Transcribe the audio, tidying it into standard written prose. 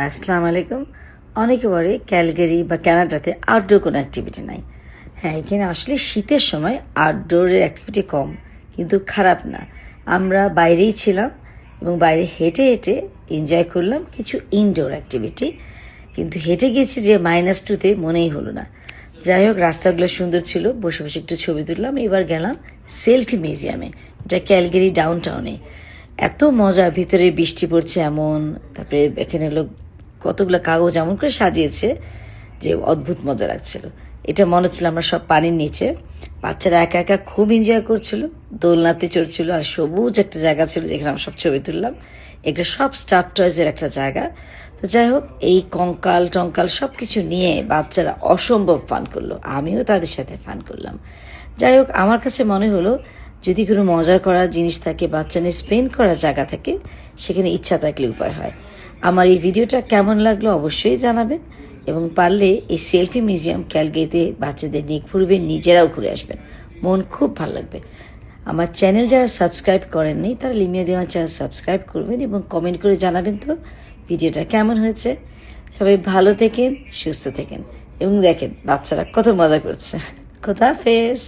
আসসালামু আলাইকুম। অনেকে বলে ক্যালগারি বা কানাডাতে আউটডোর কোনো অ্যাক্টিভিটি নাই। হ্যাঁ, এখানে আসলে শীতের সময় আউটডোরের অ্যাক্টিভিটি কম, কিন্তু খারাপ না। আমরা বাইরেই ছিলাম এবং বাইরে হেঁটে হেঁটে এনজয় করলাম কিছু ইনডোর অ্যাক্টিভিটি, কিন্তু হেঁটে গেছি যে -2তে মনেই হলো না। যাই হোক, রাস্তাগুলো সুন্দর ছিল, বসে বসে একটু ছবি তুললাম। এবার গেলাম সেলফি মিউজিয়ামে, এটা ক্যালগেরি ডাউন টাউনে। এত মজা, ভিতরে বৃষ্টি পড়ছে এমন, তারপরে এখানে হলো কতগুলো কাগজ এমন করে সাজিয়েছে যে অদ্ভুত মজা লাগছিল। এটা মনে হচ্ছিল আমরা সব পানির নিচে। বাচ্চারা একা একা খুব এনজয় করছিল, দোলনাতে চড়ছিল, আর সবুজ একটা জায়গা ছিল যেখানে আমরা সব ছবি তুললাম। এটা সব স্টাফ টয়েজের একটা জায়গা। তো যাই হোক, এই কঙ্কাল টঙ্কাল সব কিছু নিয়ে বাচ্চারা অসম্ভব ফান করলো, আমিও তাদের সাথে ফান করলাম। যাই হোক, আমার কাছে মনে হলো যদি কোনো মজার করার জিনিস থাকে, বাচ্চা নিয়ে স্পেন্ড করার জায়গা থাকে, সেখানে ইচ্ছা থাকলে উপায় হয়। আমার এই ভিডিওটা কেমন লাগলো অবশ্যই জানাবেন, এবং পারলে এই সেলফি মিউজিয়াম ক্যালগেরিতে বাচ্চাদের নিয়ে ঘুরবেন, নিজেরাও ঘুরে আসবেন, মন খুব ভালো লাগবে। আমার চ্যানেল যারা সাবস্ক্রাইব করেননি তারা লিমিয়া দেওয়া চ্যানেল সাবস্ক্রাইব করবেন এবং কমেন্ট করে জানাবেন তো ভিডিওটা কেমন হয়েছে। সবাই ভালো থেকেন, সুস্থ থেকেন, এবং দেখেন বাচ্চারা কত মজা করছে। খোদা হাফেজ।